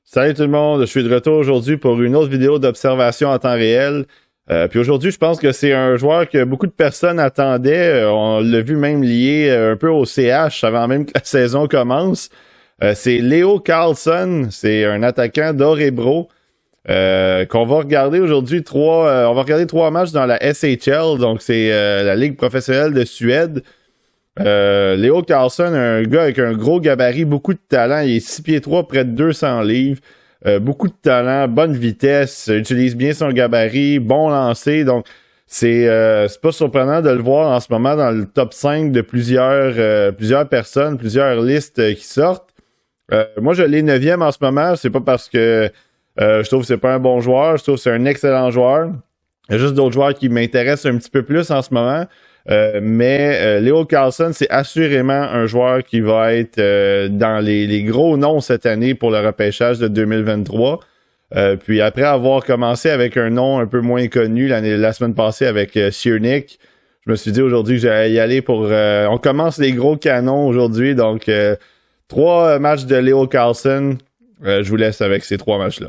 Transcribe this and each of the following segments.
Salut tout le monde, je suis de retour aujourd'hui pour une autre vidéo d'observation en temps réel. Puis aujourd'hui, je pense que c'est un joueur que beaucoup de personnes attendaient. On l'a vu même lié un peu au CH avant même que la saison commence. C'est Leo Carlsson, c'est un attaquant d'Örebro qu'on va regarder aujourd'hui. On va regarder 3 matchs dans la SHL, donc c'est la Ligue professionnelle de Suède. Leo Carlsson, un gars avec un gros gabarit, beaucoup de talent. Il est 6 pieds 3, près de 200 livres. Beaucoup de talent, bonne vitesse, utilise bien son gabarit, bon lancer. Donc, c'est pas surprenant de le voir en ce moment dans le top 5 de plusieurs personnes, plusieurs listes qui sortent. Moi, je l'ai 9e en ce moment. C'est pas parce que je trouve que c'est pas un bon joueur. Je trouve que c'est un excellent joueur. Il y a juste d'autres joueurs qui m'intéressent un petit peu plus en ce moment. Mais Leo Carlsson, c'est assurément un joueur qui va être dans les gros noms cette année pour le repêchage de 2023. Puis après avoir commencé avec un nom un peu moins connu la semaine passée avec Ciernik, je me suis dit aujourd'hui que j'allais y aller pour... on commence les gros canons aujourd'hui, donc 3 matchs de Leo Carlsson. Je vous laisse avec ces 3 matchs-là.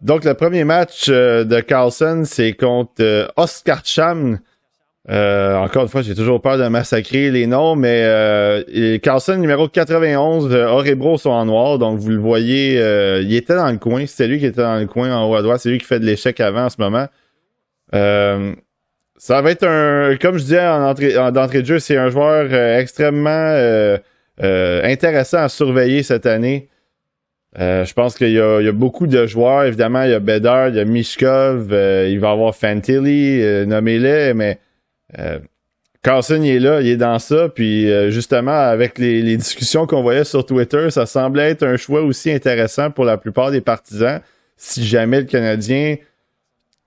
Donc, le premier match de Carlsson, c'est contre Oskarshamn. Encore une fois, j'ai toujours peur de massacrer les noms, mais Carlsson, numéro 91, Örebro sont en noir, donc vous le voyez, il était dans le coin. C'était lui qui était dans le coin en haut à droite. C'est lui qui fait de l'échec avant en ce moment. Ça va être comme je disais d'entrée de jeu, c'est un joueur extrêmement intéressant à surveiller cette année. Je pense qu'il y a beaucoup de joueurs. Évidemment, il y a Bedard, il y a Mishkov, il va y avoir Fantilli, nommez-les, mais Carlsson, il est là, il est dans ça. Puis justement, avec les discussions qu'on voyait sur Twitter, ça semblait être un choix aussi intéressant pour la plupart des partisans. Si jamais le Canadien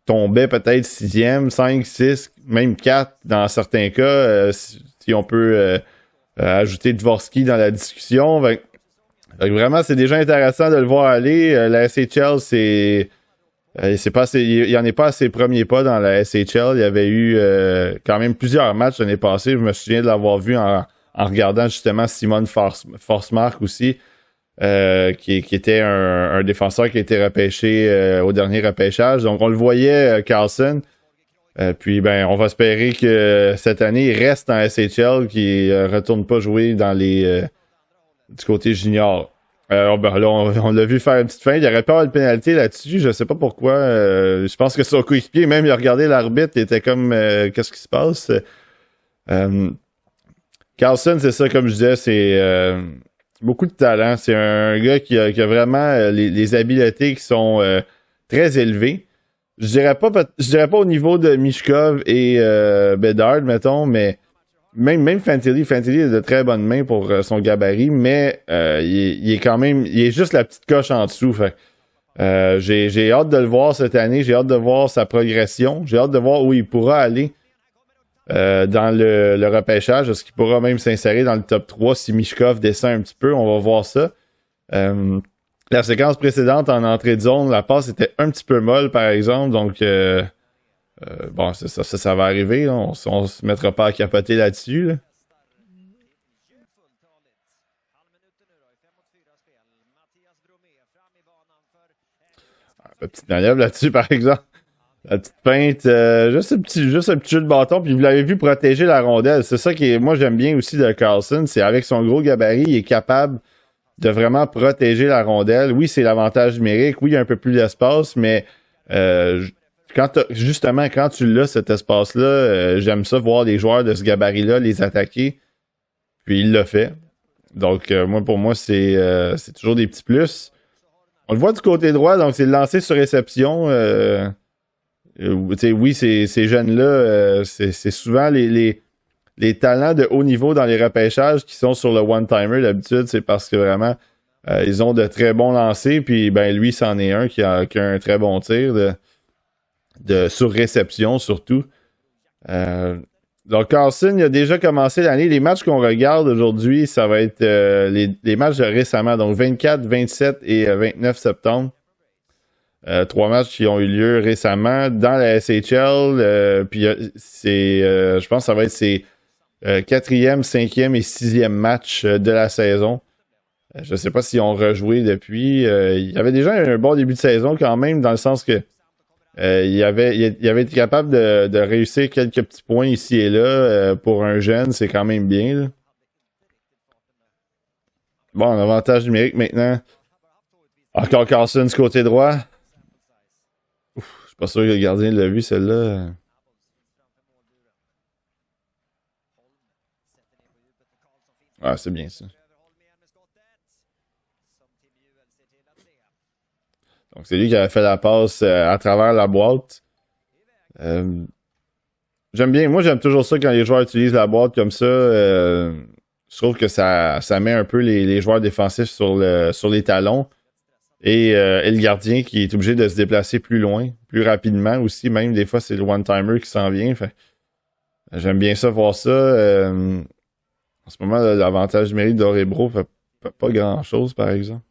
tombait peut-être 6e, 5, 6, même 4 dans certains cas, si on peut ajouter Dvorsky dans la discussion. Donc vraiment, c'est déjà intéressant de le voir aller. La SHL, il n'y en est pas à ses premiers pas dans la SHL. Il y avait eu quand même plusieurs matchs l'année passée. Je me souviens de l'avoir vu en regardant justement Simon Forsmark aussi, qui était un défenseur qui a été repêché au dernier repêchage. Donc on le voyait, Carlsson. Puis on va espérer que cette année, il reste en SHL, qu'il ne retourne pas jouer dans du côté junior. Là, on l'a vu faire une petite feinte. Il aurait pas avoir le pénalité là-dessus. Je sais pas pourquoi. Je pense que son coéquipier, même, il a regardé l'arbitre. Il était comme, qu'est-ce qui se passe? Carlsson, c'est ça, comme je disais, c'est beaucoup de talent. C'est un gars qui a vraiment les habiletés qui sont très élevées. Je dirais pas au niveau de Mishkov et Bedard, mettons, mais même Fantilli a de très bonnes mains pour son gabarit, mais il est quand même, il est juste la petite coche en dessous. Fait, j'ai hâte de le voir cette année, j'ai hâte de voir sa progression, j'ai hâte de voir où il pourra aller dans le repêchage. Est-ce qu'il pourra même s'insérer dans le top 3 si Mishkov descend un petit peu? On va voir ça. La séquence précédente en entrée de zone, la passe était un petit peu molle, par exemple, donc ça va arriver. Là. On se mettra pas à capoter là-dessus. Là. Petite manœuvre là-dessus, par exemple. La petite feinte, juste un petit jeu de bâton, puis vous l'avez vu protéger la rondelle. C'est ça moi j'aime bien aussi de Carlsson, c'est avec son gros gabarit, il est capable de vraiment protéger la rondelle. Oui, c'est l'avantage numérique, oui, il y a un peu plus d'espace, mais quand tu l'as, cet espace-là, j'aime ça voir les joueurs de ce gabarit-là les attaquer. Puis il l'a fait. Donc, pour moi, c'est toujours des petits plus. On le voit du côté droit, donc c'est le lancer sur réception. Oui, ces jeunes-là, c'est souvent les talents de haut niveau dans les repêchages qui sont sur le one-timer. D'habitude, c'est parce que vraiment, ils ont de très bons lancers. Puis, lui, c'en est un qui a un très bon tir sur réception surtout. Donc Carlsson, il a déjà commencé l'année. Les matchs qu'on regarde aujourd'hui, ça va être les matchs de récemment, donc 24, 27 et 29 septembre. 3 matchs qui ont eu lieu récemment dans la SHL. Puis je pense que ça va être ses 4e, 5e et 6e matchs de la saison. Je sais pas s'ils ont rejoué depuis. Il y avait déjà un bon début de saison quand même, dans le sens que il avait été capable de réussir quelques petits points ici et là. Pour un jeune, c'est quand même bien, là. Bon, un avantage numérique maintenant. Encore Carlson du côté droit. Je suis pas sûr que le gardien l'a vu, celle-là. Ah, c'est bien ça. Donc, c'est lui qui avait fait la passe à travers la boîte. Euh, J'aime bien. Moi, j'aime toujours ça quand les joueurs utilisent la boîte comme ça. Je trouve que ça met un peu les joueurs défensifs sur les talons. Et le gardien qui est obligé de se déplacer plus loin, plus rapidement aussi. Même des fois, c'est le one-timer qui s'en vient. Fait, j'aime bien ça, voir ça. En ce moment, l'avantage numérique d'Orebro fait pas grand-chose, par exemple.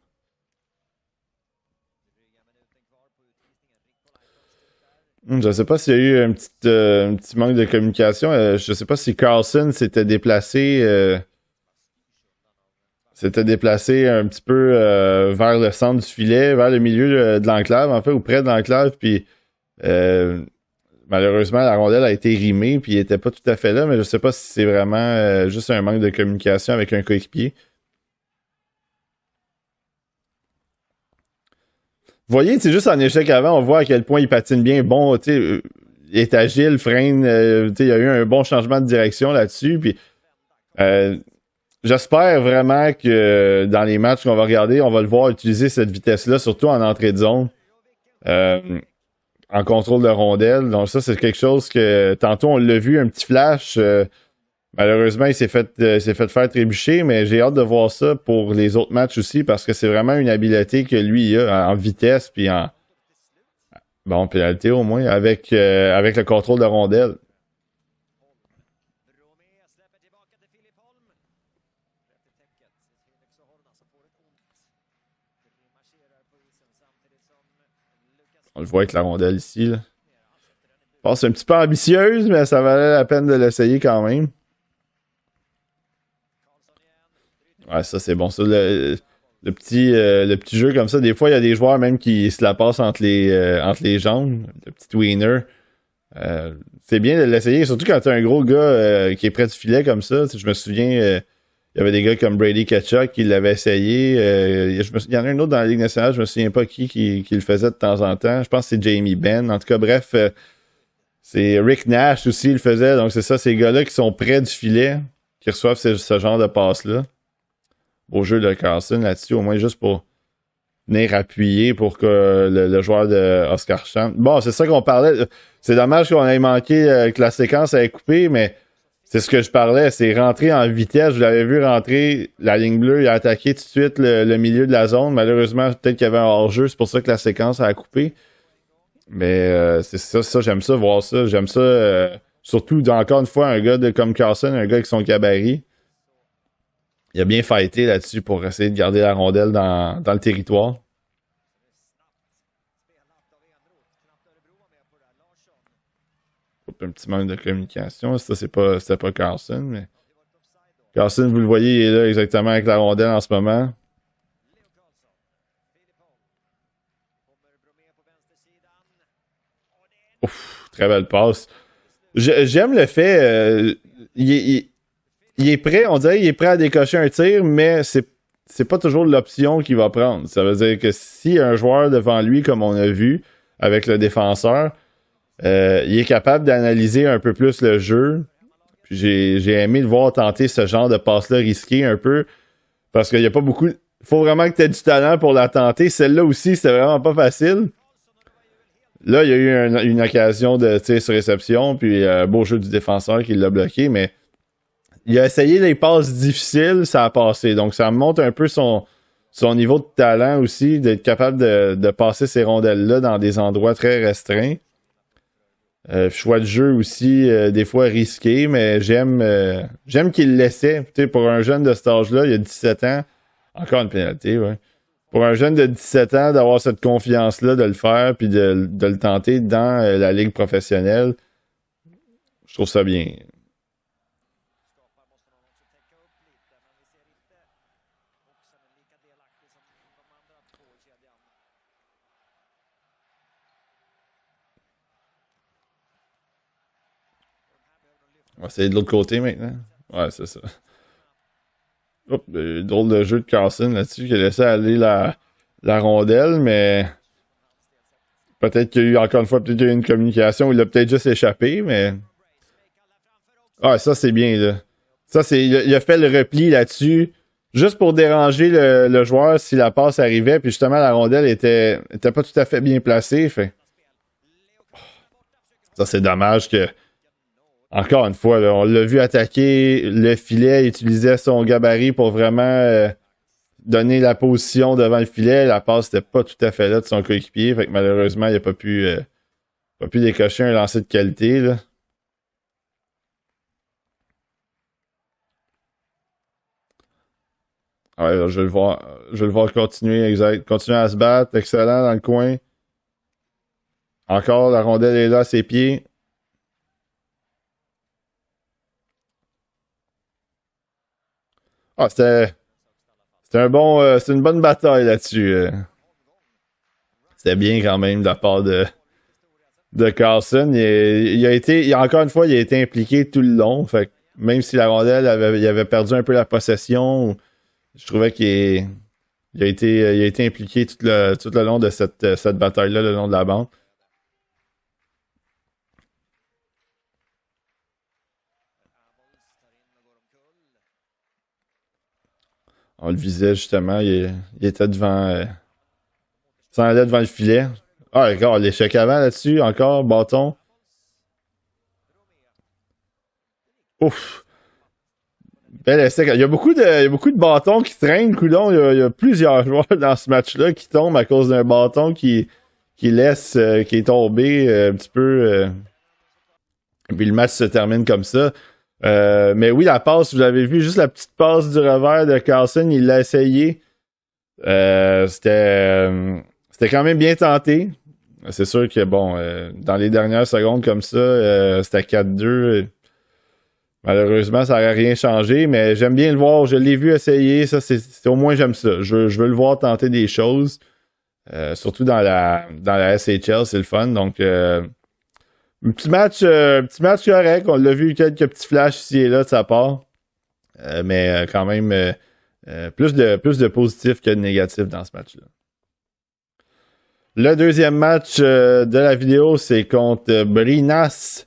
Je sais pas s'il y a eu un petit manque de communication. Je sais pas si Carlson s'était déplacé un petit peu vers le centre du filet, vers le milieu de l'enclave, en fait, ou près de l'enclave, puis euh, malheureusement, la rondelle a été rimée, puis il était pas tout à fait là, mais je sais pas si c'est vraiment juste un manque de communication avec un coéquipier. Vous voyez, c'est juste en échec avant, on voit à quel point il patine bien. Bon, tu sais, il est agile, freine, tu sais, il y a eu un bon changement de direction là-dessus, puis euh, j'espère vraiment que dans les matchs qu'on va regarder, on va le voir utiliser cette vitesse-là, surtout en entrée de zone, euh, en contrôle de rondelle. Donc ça, c'est quelque chose que tantôt on l'a vu, un petit flash. Malheureusement, il s'est fait faire trébucher, mais j'ai hâte de voir ça pour les autres matchs aussi parce que c'est vraiment une habileté que lui il a en vitesse puis en bon pénalité au moins avec le contrôle de rondelle. On le voit avec la rondelle ici, là. Bon, c'est un petit peu ambitieuse, mais ça valait la peine de l'essayer quand même. Ouais, ça c'est bon. Ça, le petit jeu comme ça, des fois, il y a des joueurs même qui se la passent entre les jambes. Le petit winner. C'est bien de l'essayer, surtout quand t'as un gros gars qui est près du filet comme ça. Je me souviens, il y avait des gars comme Brady Ketchuk qui l'avaient essayé. Il y en a un autre dans la Ligue nationale, je me souviens pas qui le faisait de temps en temps. Je pense que c'est Jamie Benn. En tout cas, bref, c'est Rick Nash aussi le faisait. Donc c'est ça, ces gars-là qui sont près du filet, qui reçoivent ce genre de passe-là. Au jeu de Carlson là-dessus, au moins juste pour venir appuyer pour que le joueur de Oscar Champ. Bon, c'est ça qu'on parlait. C'est dommage qu'on ait manqué que la séquence ait coupé, mais c'est ce que je parlais. C'est rentrer en vitesse. Je l'avais vu rentrer la ligne bleue. Il a attaqué tout de suite le milieu de la zone. Malheureusement, peut-être qu'il y avait un hors-jeu. C'est pour ça que la séquence a coupé. Mais c'est ça, j'aime ça, voir ça. J'aime ça. Surtout, encore une fois, un gars comme Carlson, un gars avec son gabarit. Il a bien fighté là-dessus pour essayer de garder la rondelle dans le territoire. Un petit manque de communication. Ça, c'était pas Carlson, mais Carlson, vous le voyez, il est là exactement avec la rondelle en ce moment. Ouf, très belle passe. J'aime le fait. Il est prêt, on dirait qu'il est prêt à décocher un tir, mais c'est pas toujours l'option qu'il va prendre. Ça veut dire que si un joueur devant lui, comme on a vu avec le défenseur, il est capable d'analyser un peu plus le jeu. Puis j'ai aimé le voir tenter ce genre de passe-là risqué un peu. Parce qu'il n'y a pas beaucoup. Il faut vraiment que tu aies du talent pour la tenter. Celle-là aussi, c'était vraiment pas facile. Là, il y a eu une occasion de tir sur réception, puis beau jeu du défenseur qui l'a bloqué, mais il a essayé les passes difficiles, ça a passé. Donc, ça montre un peu son niveau de talent aussi, d'être capable de passer ces rondelles-là dans des endroits très restreints. Choix de jeu aussi, des fois risqué, mais j'aime qu'il le laissait. Tu sais, pour un jeune de cet âge-là, il a 17 ans, encore une pénalité, ouais. Pour un jeune de 17 ans, d'avoir cette confiance-là, de le faire, puis de le tenter dans la ligue professionnelle, je trouve ça bien. On va essayer de l'autre côté maintenant. Ouais, c'est ça. Oups, drôle de jeu de Carlson là-dessus qui a laissé aller la rondelle, mais peut-être qu'il y a eu, encore une fois, peut-être qu'il y a eu une communication où il a peut-être juste échappé, mais. Ah, ça c'est bien, là. Ça, c'est. Il a fait le repli là-dessus, juste pour déranger le joueur si la passe arrivait, puis justement la rondelle était pas tout à fait bien placée. Fait. Ça, c'est dommage que. Encore une fois, là, on l'a vu attaquer le filet, il utilisait son gabarit pour vraiment donner la position devant le filet. La passe n'était pas tout à fait là de son coéquipier. Fait que malheureusement, il n'a pas pu décocher un lancer de qualité. Là. Ouais, là, je vais le voir continuer, exact. Continuer à se battre, excellent dans le coin. Encore, la rondelle est là à ses pieds. Ah, c'était un bon, c'était une bonne bataille là-dessus. C'était bien quand même de la part de Carlson. Encore une fois, il a été impliqué tout le long. Fait que même si la rondelle il avait perdu un peu la possession, je trouvais il a été impliqué tout le long de cette bataille-là, le long de la bande. On le visait justement, il était devant. S'en allait devant le filet. Ah, regarde, l'échec avant là-dessus, encore, bâton. Ouf! Bel essai. Il y a beaucoup de bâtons qui traînent, coudon. Il y a plusieurs joueurs dans ce match-là qui tombent à cause d'un bâton qui laisse, qui est tombé un petit peu. Puis le match se termine comme ça. Mais oui, la passe, vous avez vu, juste la petite passe du revers de Carlson, il l'a essayé. C'était quand même bien tenté. C'est sûr que, bon, dans les dernières secondes comme ça, c'était 4-2. Malheureusement, ça n'aurait rien changé, mais j'aime bien le voir. Je l'ai vu essayer. Ça, au moins, j'aime ça. Je veux le voir tenter des choses. Surtout dans la SHL, c'est le fun. Donc, un petit match correct. On l'a vu quelques petits flashs ici et là de sa part. Mais quand même, plus de positifs que de négatifs dans ce match-là. Le deuxième match de la vidéo, c'est contre Brinas.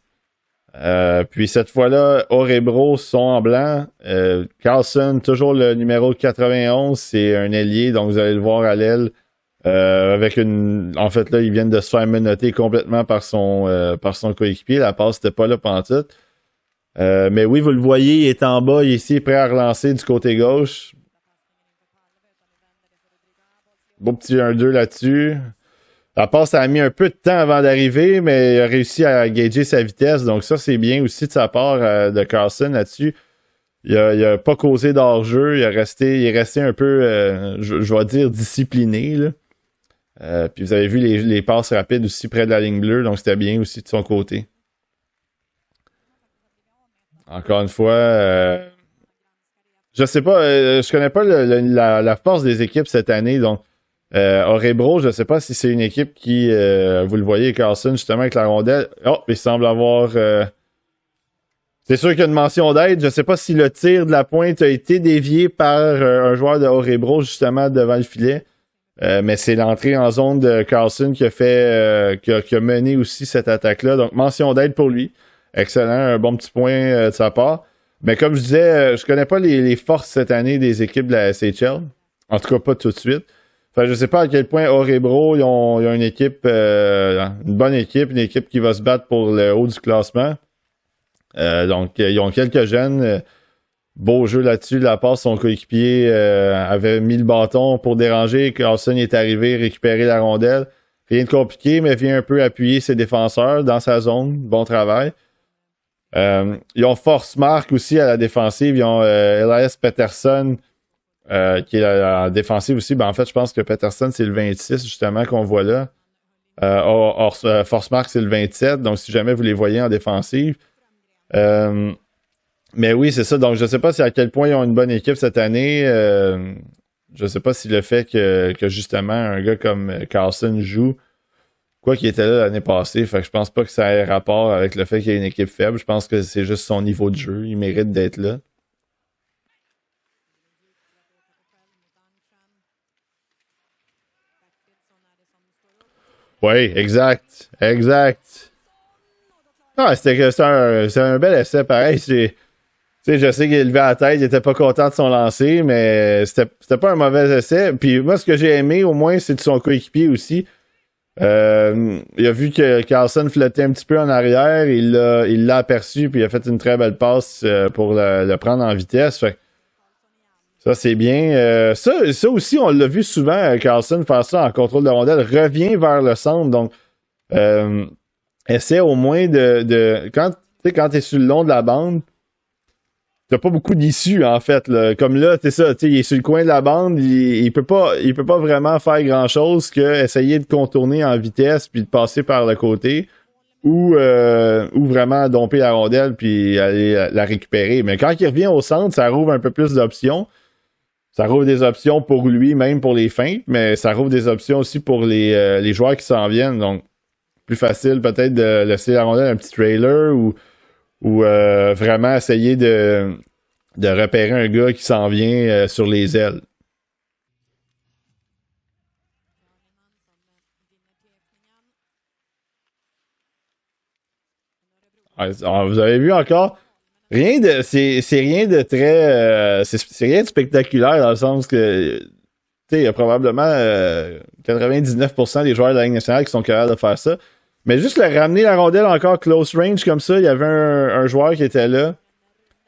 Puis cette fois-là, Orebro sont en blanc. Carlson, toujours le numéro 91, c'est un ailier, donc vous allez le voir à l'aile. En fait, là, ils viennent de se faire menotter complètement par son coéquipier. La passe n'était pas là pantoute. Mais oui, vous le voyez, il est en bas, il est ici, prêt à relancer du côté gauche. Beau petit 1-2 là-dessus. La passe a mis un peu de temps avant d'arriver, mais il a réussi à gager sa vitesse. Donc ça, c'est bien aussi de sa part de Carlson là-dessus. Il a pas causé d'hors-jeu. Il est resté un peu, je vais dire, discipliné. Là. Puis vous avez vu les passes rapides aussi près de la ligne bleue. Donc c'était bien aussi de son côté. Encore une fois, je sais pas, je connais pas la force des équipes cette année. Donc Orebro, je ne sais pas si c'est une équipe qui, vous le voyez, Carlson, justement, avec la rondelle. Oh, il semble avoir... C'est sûr qu'il y a une mention d'aide. Je ne sais pas si le tir de la pointe a été dévié par un joueur de Orebro, justement, devant le filet. Mais c'est l'entrée en zone de Carlson qui a mené aussi cette attaque-là. Donc, mention d'aide pour lui. Excellent, un bon petit point de sa part. Mais comme je disais, je connais pas les forces cette année des équipes de la SHL. En tout cas, pas tout de suite. Enfin, je sais pas à quel point Orebro, ils ont une équipe, une bonne équipe, une équipe qui va se battre pour le haut du classement. Donc, ils ont quelques jeunes. Beau jeu là-dessus. La passe, son coéquipier avait mis le bâton pour déranger. Carlson est arrivé récupérer la rondelle. Rien de compliqué, mais vient un peu appuyer ses défenseurs dans sa zone. Bon travail. Ils ont Force Mark aussi à la défensive. Ils ont Elias Peterson. Qui est en défensive aussi. Ben, en fait, je pense que Peterson, c'est le 26, justement, qu'on voit là. Force Mark, c'est le 27. Donc, si jamais vous les voyez en défensive. Mais oui, c'est ça. Donc, je ne sais pas à quel point ils ont une bonne équipe cette année. Je ne sais pas si le fait que justement, un gars comme Carlson joue Quoi qu'il était là l'année passée, fait que je pense pas que ça ait rapport avec le fait qu'il y ait une équipe faible. Je pense que c'est juste son niveau de jeu. Il mérite d'être là. Oui, exact. Exact. Ah, c'est un bel essai pareil. Tu sais, je sais qu'il levait la tête, il était pas content de son lancer, mais c'était pas un mauvais essai. Puis moi, ce que j'ai aimé au moins, c'est de son coéquipier aussi. Il a vu que Carlson flottait un petit peu en arrière, il l'a aperçu, puis il a fait une très belle passe pour le prendre en vitesse. Fait que ça, c'est bien. Ça aussi, on l'a vu souvent, Carlson faire ça en contrôle de rondelle, revient vers le centre. Donc, euh, essaie au moins quand tu es sur le long de la bande, t'as pas beaucoup d'issues, en fait. Là. Comme là, c'est ça, il est sur le coin de la bande, il peut pas vraiment faire grand-chose que essayer de contourner en vitesse puis de passer par le côté ou vraiment domper la rondelle puis aller la récupérer. Mais quand il revient au centre, ça rouvre un peu plus d'options. Ça rouvre des options pour lui, même pour les feintes, mais ça rouvre des options aussi pour les joueurs qui s'en viennent. Donc, plus facile peut-être de laisser la rondelle un petit trailer ou vraiment essayer de repérer un gars qui s'en vient sur les ailes. Vous avez vu encore? C'est rien de très, c'est rien de spectaculaire dans le sens que, tu sais, il y a probablement 99% des joueurs de la Ligue nationale qui sont capables de faire ça. Mais juste le ramener la rondelle encore close range comme ça, il y avait un joueur qui était là.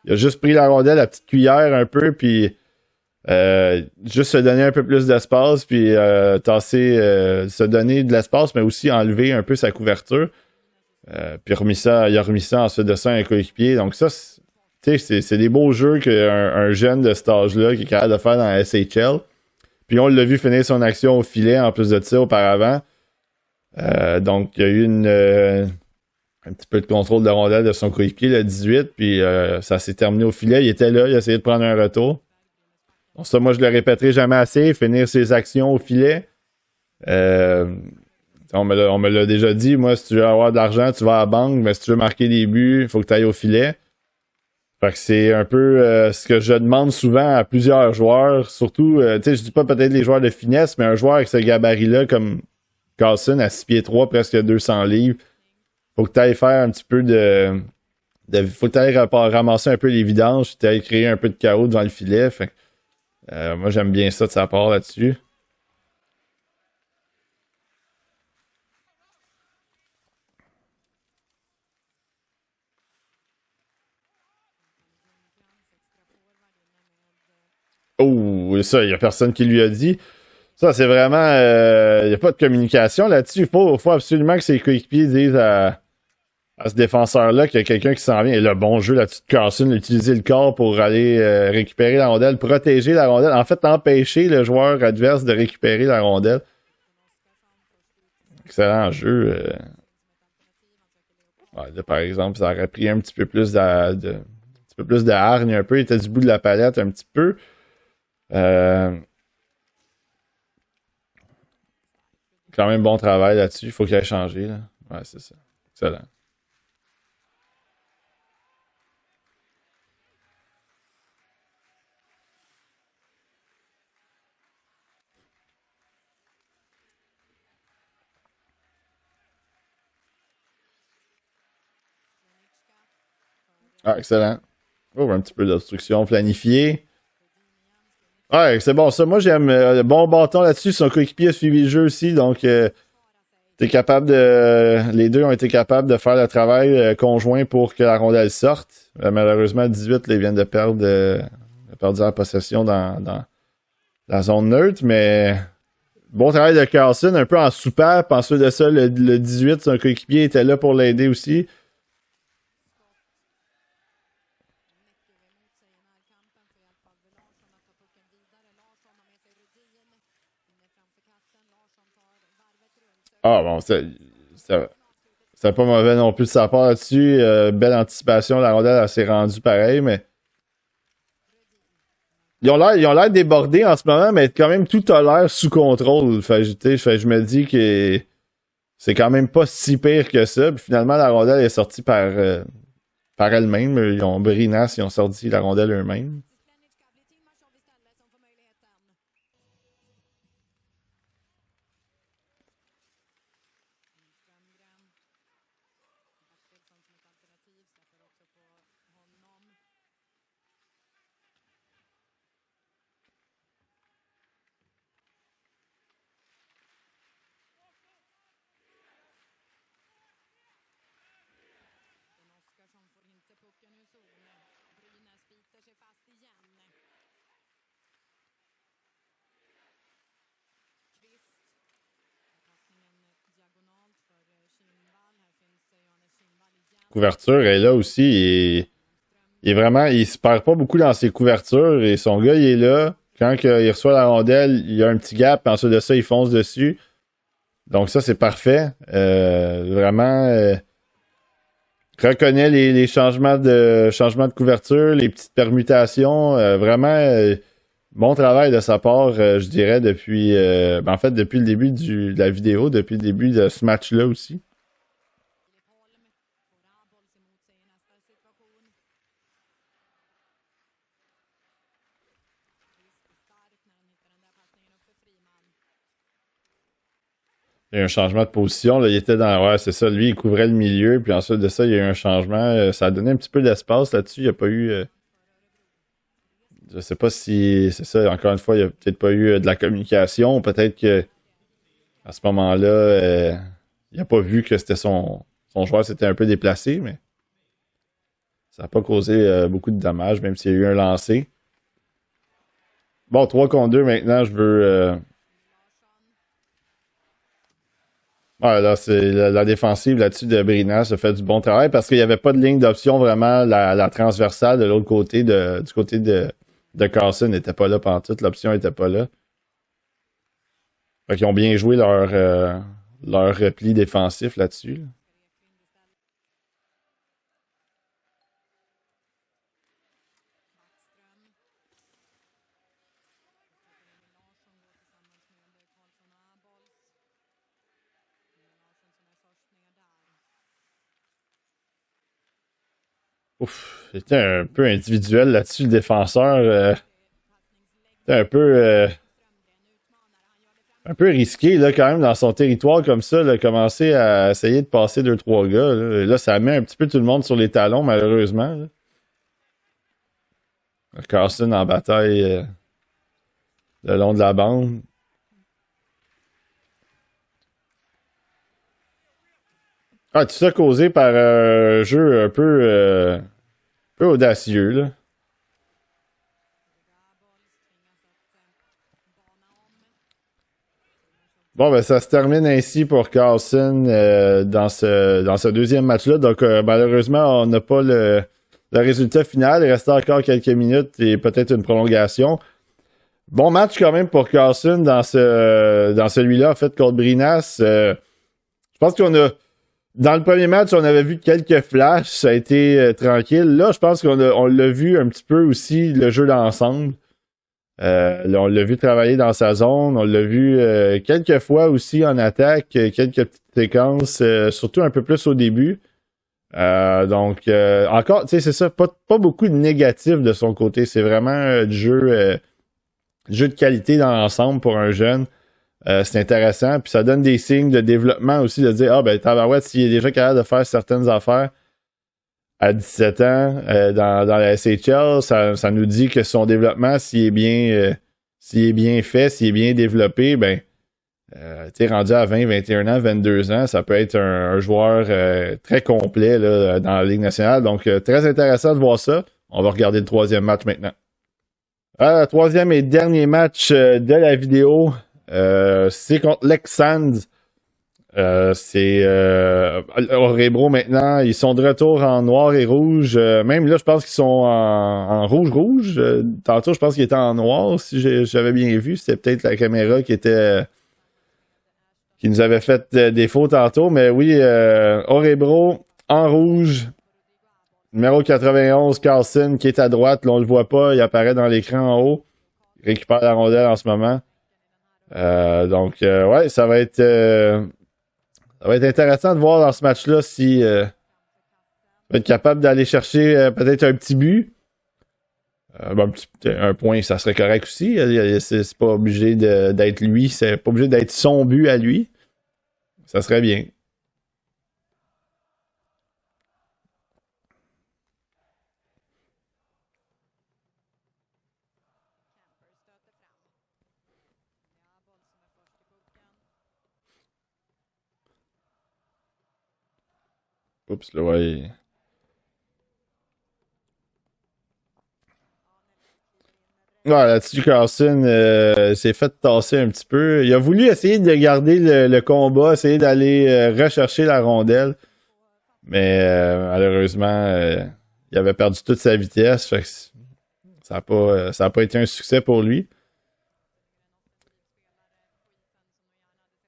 Il a juste pris la rondelle à petite cuillère un peu, puis juste se donner un peu plus d'espace, puis tasser, se donner de l'espace, mais aussi enlever un peu sa couverture. Puis il a remis ça ensuite de ça à un coéquipier. Donc ça, c'est des beaux jeux qu'un un jeune de cet âge-là qui est capable de faire dans la SHL. Puis on l'a vu finir son action au filet en plus de ça auparavant. Donc il y a eu un petit peu de contrôle de rondelle de son coéquipier, le 18, puis ça s'est terminé au filet. Il était là, il a essayé de prendre un retour. Bon, ça, moi, je le répéterai jamais assez, finir ses actions au filet. On me l'a déjà dit, moi, si tu veux avoir de l'argent, tu vas à la banque, mais si tu veux marquer des buts, il faut que tu ailles au filet. Fait que c'est un peu ce que je demande souvent à plusieurs joueurs, surtout, tu sais, je dis pas peut-être les joueurs de finesse, mais un joueur avec ce gabarit-là, comme Carlson, à 6 pieds 3, presque 200 livres, faut que tu ailles faire un petit peu faut que tu ailles ramasser un peu les vidanges, puis tu ailles créer un peu de chaos devant le filet. Fait que, moi, j'aime bien ça de sa part là-dessus. Oh, ça, il n'y a personne qui lui a dit. Ça, c'est vraiment. Il n'y a pas de communication là-dessus. Faut absolument que ses coéquipiers disent à ce défenseur-là qu'il y a quelqu'un qui s'en vient. Et le bon jeu là-dessus de Carlson, utiliser le corps pour aller récupérer la rondelle, protéger la rondelle. En fait, empêcher le joueur adverse de récupérer la rondelle. Excellent jeu. Ouais, là, par exemple, ça aurait pris un petit peu plus un petit peu plus de hargne un peu. Il était du bout de la palette un petit peu. Euh, Quand même bon travail là-dessus. Il faut qu'il ait changé. Là. Ouais, c'est ça. Excellent. Ah, excellent. Oh, un petit peu d'obstruction planifiée. Ouais, c'est bon. Ça, moi, j'aime bon bâton là-dessus. Son coéquipier a suivi le jeu aussi. Donc, t'es capable de. Les deux ont été capables de faire le travail conjoint pour que la rondelle sorte. Malheureusement, 18, là, ils viennent de perdre la possession dans la zone neutre. Mais bon travail de Carlson, un peu en soupape. Ensuite de ça, le 18, son coéquipier était là pour l'aider aussi. Ah bon, ça, c'est pas mauvais non plus de sa part là-dessus. Belle anticipation, la rondelle elle s'est rendue pareil, mais ils ont l'air débordés en ce moment, mais quand même tout a l'air sous contrôle. Fait, je me dis que c'est quand même pas si pire que ça. Puis finalement, la rondelle est sortie par elle-même. Brinas, ils ont sorti la rondelle eux-mêmes. Couverture est là aussi. Il est vraiment. Il se perd pas beaucoup dans ses couvertures. Et son gars, il est là. Quand il reçoit la rondelle, il y a un petit gap. Et ensuite de ça, il fonce dessus. Donc ça, c'est parfait. Vraiment. Reconnaît les changements de couverture, les petites permutations. Vraiment. Bon travail de sa part, je dirais, depuis. En fait, depuis le début de la vidéo, depuis le début de ce match-là aussi. Il y a eu un changement de position. Là, il était dans. Ouais, c'est ça. Lui, il couvrait le milieu. Puis ensuite de ça, il y a eu un changement. Ça a donné un petit peu d'espace là-dessus. Il n'y a pas eu. Je sais pas si. C'est ça. Encore une fois, il n'y a peut-être pas eu de la communication. Peut-être que à ce moment-là, il n'a pas vu que c'était son joueur s'était un peu déplacé, mais ça n'a pas causé beaucoup de dommages, même s'il y a eu un lancer. Bon, 3 contre 2 maintenant, je veux. Ouais, là, c'est la défensive là-dessus de Brinas a fait du bon travail parce qu'il n'y avait pas de ligne d'option vraiment. La transversale de l'autre côté, du côté de Carlson n'était pas là pendant toute. L'option n'était pas là. Fait qu'ils ont bien joué leur repli défensif là-dessus. Là. Ouf, c'était un peu individuel là-dessus, le défenseur. C'était un peu risqué là, quand même dans son territoire comme ça, là, commencer à essayer de passer 2-3 gars. Là, ça met un petit peu tout le monde sur les talons, malheureusement. Là. Carson en bataille le long de la bande. Ah, tout ça causé par un jeu un peu audacieux, là. Bon, ben ça se termine ainsi pour Carlson dans ce deuxième match-là. Donc, malheureusement, on n'a pas le résultat final. Il reste encore quelques minutes et peut-être une prolongation. Bon match quand même pour Carlson dans celui-là, en fait, contre Brinas. Je pense qu'on a... Dans le premier match, on avait vu quelques flashs. Ça a été tranquille. Là, je pense on l'a vu un petit peu aussi, le jeu d'ensemble. Là, on l'a vu travailler dans sa zone. On l'a vu quelques fois aussi en attaque, quelques petites séquences, surtout un peu plus au début. Donc, encore, tu sais, c'est ça, pas beaucoup de négatifs de son côté. C'est vraiment du jeu de qualité dans l'ensemble pour un jeune. C'est intéressant. Puis ça donne des signes de développement aussi, de dire, ah ben, Tabarouette, s'il est déjà capable de faire certaines affaires à 17 ans dans la SHL, ça nous dit que son développement, s'il est bien fait, s'il est bien développé, ben, tu sais, rendu à 20, 21 ans, 22 ans, ça peut être un joueur très complet là, dans la Ligue nationale. Donc, très intéressant de voir ça. On va regarder le troisième match maintenant. Troisième et dernier match de la vidéo, c'est contre Lexand. C'est Orebro maintenant. Ils sont de retour en noir et rouge. Même là, je pense qu'ils sont en rouge-rouge. Tantôt, je pense qu'ils étaient en noir, si j'avais bien vu. C'était peut-être la caméra qui nous avait fait défaut tantôt. Mais oui, Orebro en rouge. Numéro 91, Carlson, qui est à droite. Là, on le voit pas. Il apparaît dans l'écran en haut. Il récupère la rondelle en ce moment. Donc, ouais, ça va être Ça va être intéressant de voir dans ce match-là si va être capable d'aller chercher peut-être un petit but. Un point, ça serait correct aussi. C'est pas obligé d'être lui, c'est pas obligé d'être son but à lui. Ça serait bien. Oups, là, ouais. Ouais, là-dessus, Carlson s'est fait tasser un petit peu. Il a voulu essayer de garder le combat, essayer d'aller rechercher la rondelle. Mais malheureusement, il avait perdu toute sa vitesse. Fait que ça a pas été un succès pour lui.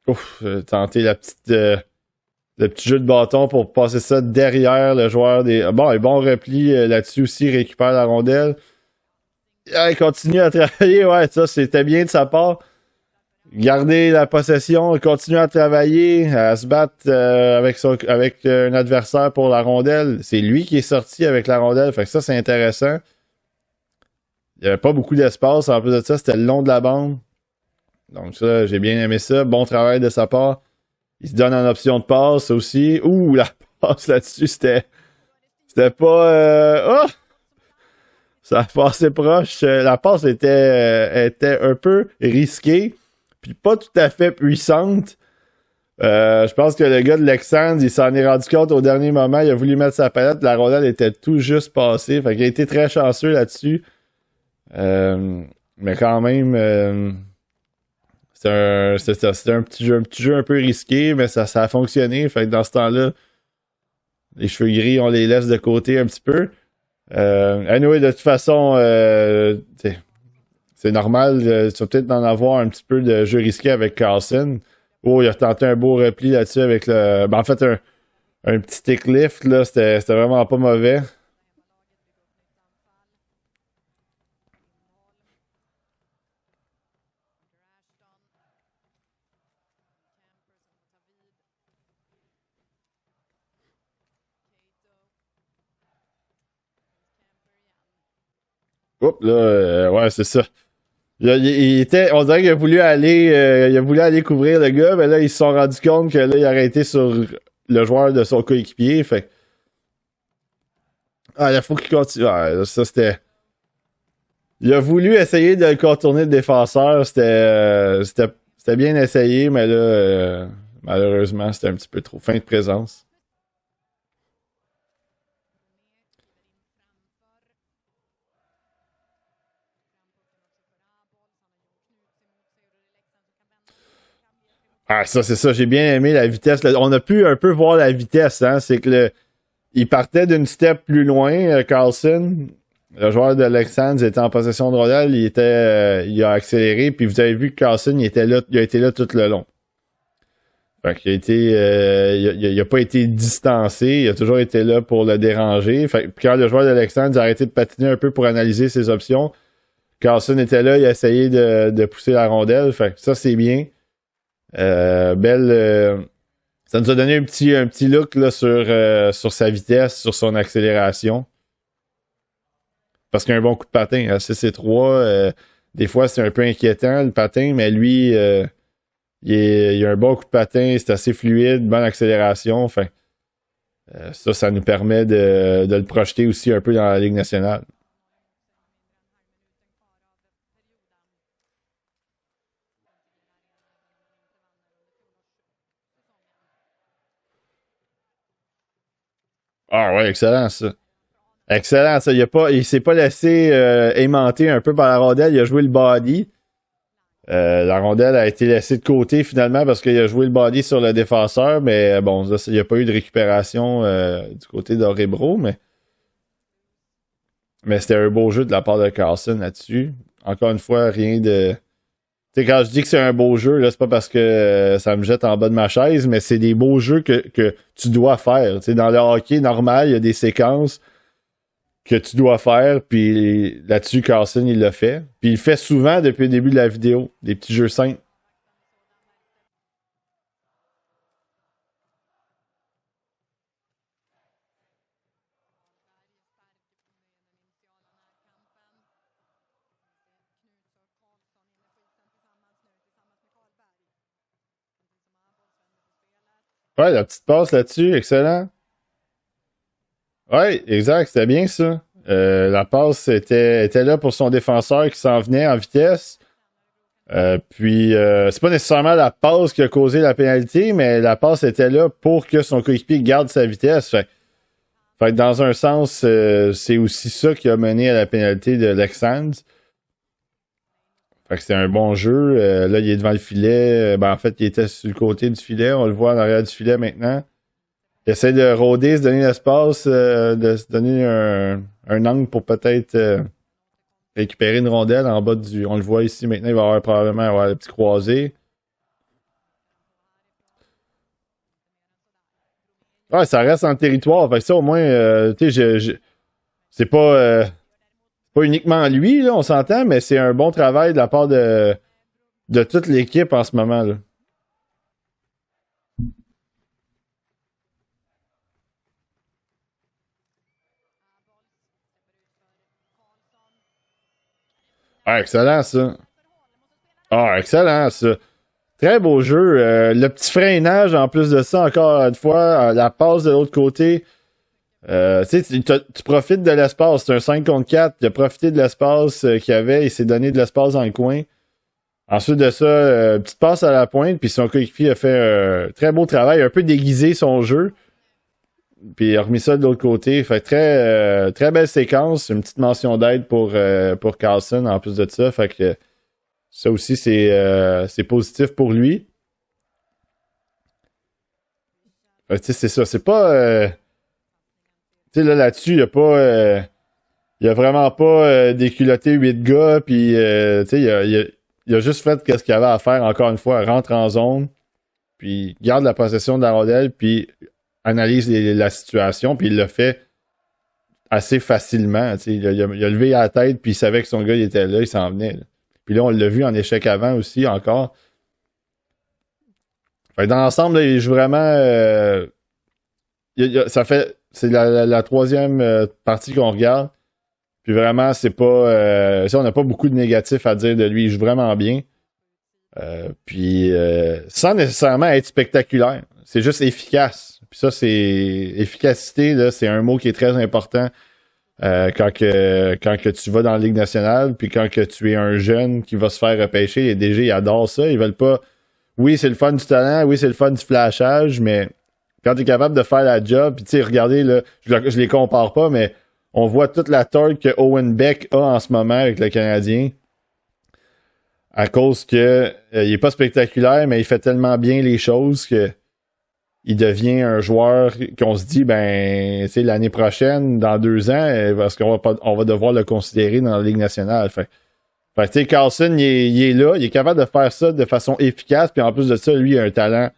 Ouf, tenter le petit jeu de bâton pour passer ça derrière le joueur des. Bon, un bon repli là-dessus aussi, il récupère la rondelle. Il continue à travailler, ouais, ça c'était bien de sa part. Garder la possession, continuer à travailler, à se battre avec un adversaire pour la rondelle. C'est lui qui est sorti avec la rondelle, fait que ça c'est intéressant. Il n'y avait pas beaucoup d'espace, en plus de ça, c'était le long de la bande. Donc ça, j'ai bien aimé ça. Bon travail de sa part. Il se donne en option de passe aussi. Ouh, la passe là-dessus, c'était pas... Oh! Ça a passé proche. La passe était un peu risquée, puis pas tout à fait puissante. Je pense que le gars de Lexandre, il s'en est rendu compte au dernier moment. Il a voulu mettre sa palette. La rondelle était tout juste passée. Fait qu'il a été très chanceux là-dessus. Mais quand même... C'était un petit jeu un peu risqué, mais ça a fonctionné. Fait que dans ce temps-là, les cheveux gris, on les laisse de côté un petit peu. Anyway, de toute façon, c'est normal. Tu vas peut-être en avoir un petit peu de jeu risqué avec Carlson. Oh, il a tenté un beau repli là-dessus avec le. Ben, en fait, un petit tick lift, là, c'était vraiment pas mauvais. Oups, là, ouais, c'est ça. On dirait il a voulu aller couvrir le gars, mais là, ils se sont rendus compte que là, il a arrêté sur le joueur de son coéquipier. Fait il faut qu'il continue. Ouais, ça, c'était. Il a voulu essayer de contourner le défenseur. C'était bien essayé, mais là, malheureusement, c'était un petit peu trop. Fin de présence. Ah, ça, c'est ça. J'ai bien aimé la vitesse. On a pu un peu voir la vitesse, hein. C'est que il partait d'une step plus loin, Carlson. Le joueur de Alexandre était en possession de rondelle. Il a accéléré. Puis vous avez vu que Carlson, il a été là tout le long. Fait qu'il a été, il a pas été distancé. Il a toujours été là pour le déranger. Fait que quand le joueur d'Alexandre a arrêté de patiner un peu pour analyser ses options, Carlson était là. Il a essayé de pousser la rondelle. Fait que ça, c'est bien. Belle. Ça nous a donné un petit look là, sur sa vitesse, sur son accélération. Parce qu'il a un bon coup de patin. À CC3, des fois, c'est un peu inquiétant le patin, mais lui, il a un bon coup de patin, c'est assez fluide, bonne accélération. Enfin, ça nous permet de le projeter aussi un peu dans la Ligue nationale. Ah ouais, excellent ça. Excellent ça. Il s'est pas laissé aimanter un peu par la rondelle, il a joué le body. La rondelle a été laissée de côté finalement parce qu'il a joué le body sur le défenseur, mais bon, il n'y a pas eu de récupération du côté d'Orebro, mais c'était un beau jeu de la part de Carlson là-dessus. Encore une fois, rien de. Tu sais, quand je dis que c'est un beau jeu, là, c'est pas parce que ça me jette en bas de ma chaise, mais c'est des beaux jeux que tu dois faire. Tu sais, dans le hockey normal, il y a des séquences que tu dois faire, puis là-dessus, Carlson, il l'a fait. Puis il le fait souvent depuis le début de la vidéo, des petits jeux simples. Ouais, la petite passe là-dessus, excellent. Ouais, exact, c'était bien ça. La passe était là pour son défenseur qui s'en venait en vitesse. Puis, c'est pas nécessairement la passe qui a causé la pénalité, mais la passe était là pour que son coéquipier garde sa vitesse. Fait que dans un sens, c'est aussi ça qui a mené à la pénalité de Lexans. Fait que c'était un bon jeu. Là, il est devant le filet. Ben, en fait, il était sur le côté du filet. On le voit en arrière du filet maintenant. Il essaie de rôder, se donner l'espace, de se donner un angle pour peut-être récupérer une rondelle en bas du. On le voit ici maintenant, il va avoir probablement avoir le petit croisé. Ouais, ça reste en territoire. Fait que ça, au moins, tu sais, c'est pas uniquement lui, là, on s'entend, mais c'est un bon travail de la part de toute l'équipe en ce moment, là. Ah, excellent, ça. Ah, excellent, ça. Très beau jeu. Le petit freinage, en plus de ça, encore une fois, la passe de l'autre côté. Tu sais, tu profites de l'espace. C'est un 5 contre 4. Il a profité de l'espace qu'il y avait. Il s'est donné de l'espace dans le coin. Ensuite de ça, petite passe à la pointe. Puis son coéquipier a fait un très beau travail. Un peu déguisé son jeu. Puis il a remis ça de l'autre côté. Fait très belle séquence. Une petite mention d'aide pour Carlson en plus de ça. Fait que ça aussi, c'est positif pour lui. Fait que, tu sais, c'est ça. C'est pas. Tu sais, là-dessus, il n'y a pas. Il a vraiment pas déculotté 8 gars, puis tu sais, il a juste fait ce qu'il avait à faire, encore une fois, rentre en zone, puis garde la possession de la rondelle, puis analyse la situation, puis il l'a fait assez facilement. Tu sais, il a levé la tête, puis il savait que son gars il était là, il s'en venait. Là. Puis là, on l'a vu en échec avant aussi, encore. Fait que dans l'ensemble, là, il joue vraiment. Ça fait. C'est la troisième partie qu'on regarde. Puis vraiment, c'est pas. On n'a pas beaucoup de négatifs à dire de lui. Il joue vraiment bien. Puis sans nécessairement être spectaculaire. C'est juste efficace. Puis ça, c'est. Efficacité, là, c'est un mot qui est très important quand que tu vas dans la Ligue nationale. Puis quand que tu es un jeune qui va se faire repêcher, les DG ils adorent ça. Ils veulent pas. Oui, c'est le fun du talent, oui, c'est le fun du flashage, mais quand tu es capable de faire la job, puis tu sais, regardez, là, je les compare pas, mais on voit toute la torque que Owen Beck a en ce moment avec le Canadien. À cause que il est pas spectaculaire, mais il fait tellement bien les choses que il devient un joueur qu'on se dit, ben, tu sais, l'année prochaine, dans 2 ans, parce on va devoir le considérer dans la Ligue nationale. Fait tu sais, Carlson, il est là, il est capable de faire ça de façon efficace, puis en plus de ça, lui, il a un talent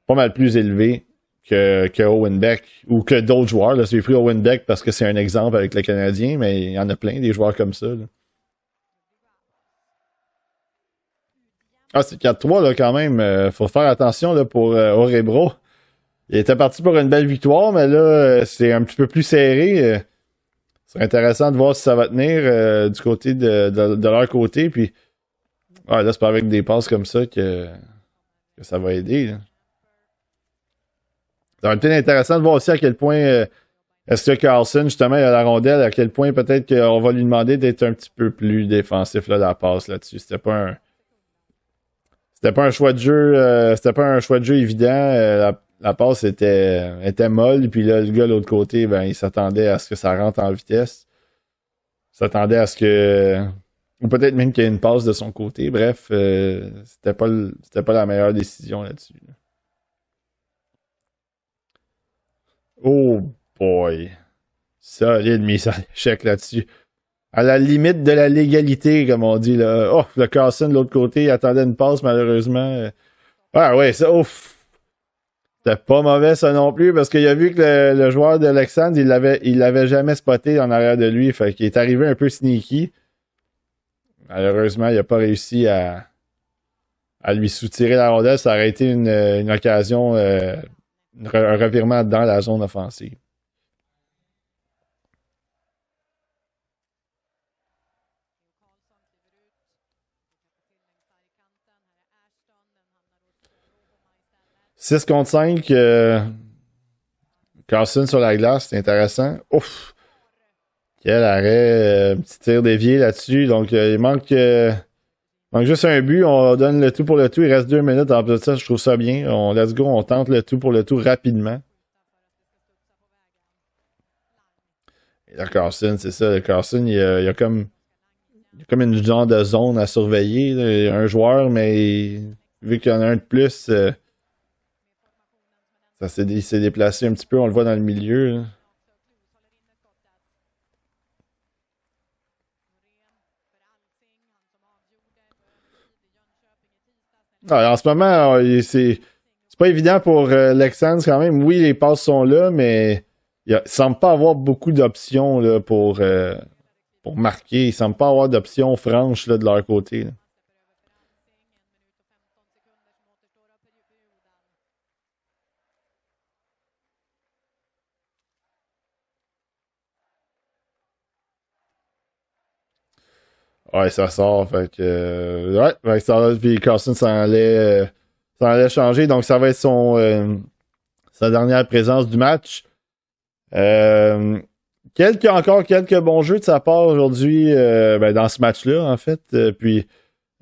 pas mal plus élevé que Owen Beck ou que d'autres joueurs. Là. J'ai pris Owen Beck parce que c'est un exemple avec le Canadien, mais il y en a plein des joueurs comme ça. Là. Ah, c'est 4-3 là, quand même. Faut faire attention là, pour Orebro. Il était parti pour une belle victoire, mais là, c'est un petit peu plus serré. C'est intéressant de voir si ça va tenir du côté de leur côté. Puis, là, c'est pas avec des passes comme ça que ça va aider. Là. Ça va être intéressant de voir aussi à quel point est-ce que Carlson, justement, il a la rondelle, à quel point peut-être qu'on va lui demander d'être un petit peu plus défensif là, dans la passe là-dessus. C'était pas un choix de jeu. C'était pas un choix de jeu évident. La passe était molle. Puis là, le gars de l'autre côté, ben, il s'attendait à ce que ça rentre en vitesse. Il s'attendait à ce que. Ou peut-être même qu'il y ait une passe de son côté. Bref, c'était pas la meilleure décision là-dessus. Là. Oh boy. Solide mise en échec là-dessus. À la limite de la légalité, comme on dit. Là. Oh, le Carson de l'autre côté, il attendait une passe, malheureusement. Ah ouais, ça, ouf. C'était pas mauvais ça non plus, parce qu'il a vu que le joueur d'Alexandre, il l'avait jamais spoté en arrière de lui. Fait qu'il est arrivé un peu sneaky. Malheureusement, il a pas réussi à lui soutirer la rondelle. Ça aurait été une occasion, un revirement dans la zone offensive. 6 contre 5. Carlson sur la glace, c'est intéressant. Ouf! Quel arrêt. Petit tir dévié là-dessus. Donc, il manque juste un but. On donne le tout pour le tout. Il reste 2 minutes. En plus de ça, je trouve ça bien. Let's go. On tente le tout pour le tout rapidement. Et là, Carlson, c'est ça. Le Carlson, il y a comme une genre de zone à surveiller. Là. Il y a un joueur, mais vu qu'il y en a un de plus, il s'est déplacé un petit peu. On le voit dans le milieu. Là. Ah, en ce moment, c'est pas évident pour Lexans quand même. Oui, les passes sont là, mais il semble pas avoir beaucoup d'options là, pour marquer. Il semble pas avoir d'options franches là, de leur côté. Là. Ouais, ça sort. Fait que, ouais, fait que ça, puis Carson s'en allait changer. Donc, ça va être sa dernière présence du match. Encore quelques bons jeux de sa part aujourd'hui dans ce match-là, en fait. Puis,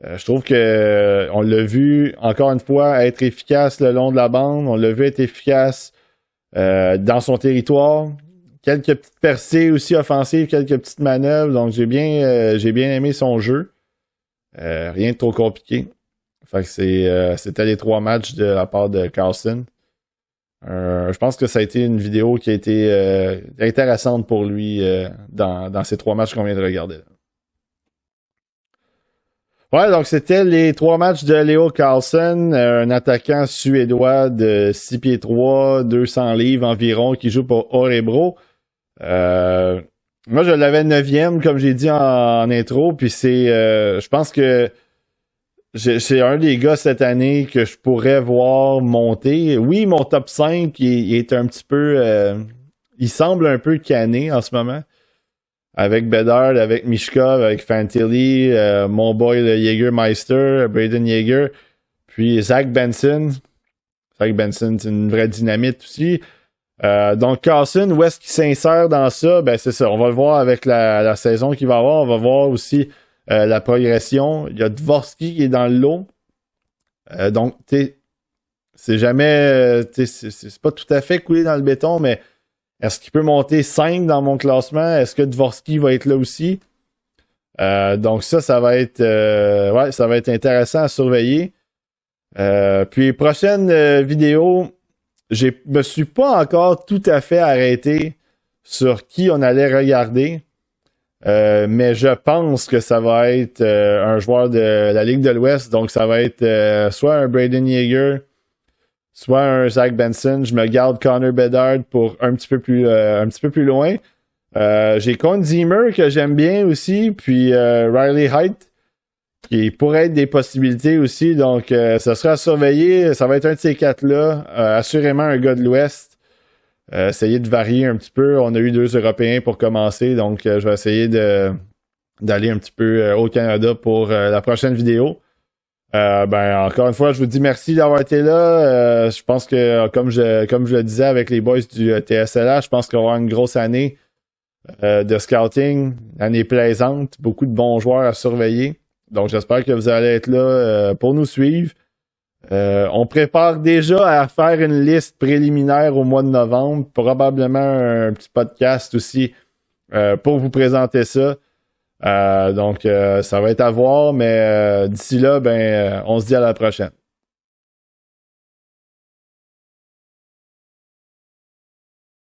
je trouve que on l'a vu, encore une fois, être efficace le long de la bande. On l'a vu être efficace dans son territoire. Quelques petites percées aussi offensives, quelques petites manœuvres. Donc, j'ai bien aimé son jeu. Rien de trop compliqué. Fait que c'était les 3 matchs de la part de Carlson. Je pense que ça a été une vidéo qui a été intéressante pour lui dans ces 3 matchs qu'on vient de regarder. Ouais, donc c'était les 3 matchs de Leo Carlson, un attaquant suédois de 6 pieds 3, 200 livres environ, qui joue pour Örebro. Moi, je l'avais 9e, comme j'ai dit en intro, puis je pense que c'est un des gars cette année que je pourrais voir monter. Oui, mon top 5, il est un petit peu... il semble un peu canné en ce moment. Avec Bedard, avec Mishkov, avec Fantilli, mon boy le Jägermeister, Braden Yeager, puis Zach Benson. Zach Benson, c'est une vraie dynamite aussi. Donc Carlson, où est-ce qu'il s'insère dans ça? Ben c'est ça, on va le voir avec la saison qu'il va avoir. On va voir aussi la progression. Il y a Dvorsky qui est dans le lot. Donc, c'est jamais... c'est pas tout à fait coulé dans le béton, mais est-ce qu'il peut monter 5 dans mon classement? Est-ce que Dvorsky va être là aussi? Donc ça va être ça va être intéressant à surveiller. Puis prochaine vidéo, je me suis pas encore tout à fait arrêté sur qui on allait regarder. Mais je pense que ça va être un joueur de la Ligue de l'Ouest. Donc ça va être soit un Braden Yeager, soit un Zach Benson. Je me garde Connor Bedard pour un petit peu plus loin. J'ai Con Zimmer que j'aime bien aussi. Puis Riley Height qui pourrait être des possibilités aussi. Donc ça sera à surveiller. Ça va être un de ces 4-là. Assurément un gars de l'Ouest. Essayer de varier un petit peu. On a eu 2 Européens pour commencer. Donc je vais essayer d'aller un petit peu au Canada pour la prochaine vidéo. Encore une fois, je vous dis merci d'avoir été là. Je pense que, comme je le disais avec les boys du TSLA, je pense qu'on va avoir une grosse année de scouting, une année plaisante, beaucoup de bons joueurs à surveiller. Donc, j'espère que vous allez être là pour nous suivre. On prépare déjà à faire une liste préliminaire au mois de novembre, probablement un petit podcast aussi pour vous présenter ça. Donc, ça va être à voir, mais d'ici là, on se dit à la prochaine.